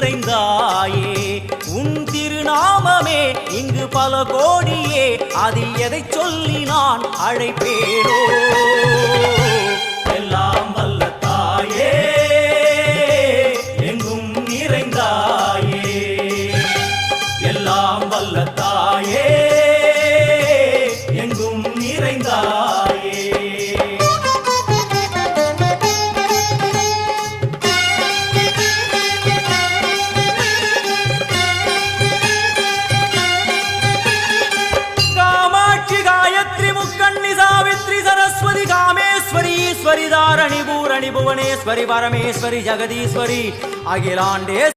நிறைந்தாயே உன் திருநாமமே இங்கு பல கோடியே அதில் எதை சொல்லி நான் அழைப்பேனோ எல்லாம் வல்ல தாயே எங்கும் நிறைந்தாயே எல்லாம் வல்ல தாயே எங்கும் நிறைந்தாயே ईश्वरी दारणी भूरणी भुवनेश्वरी परमेश्वरी जगदीश्वरी अखिलांडे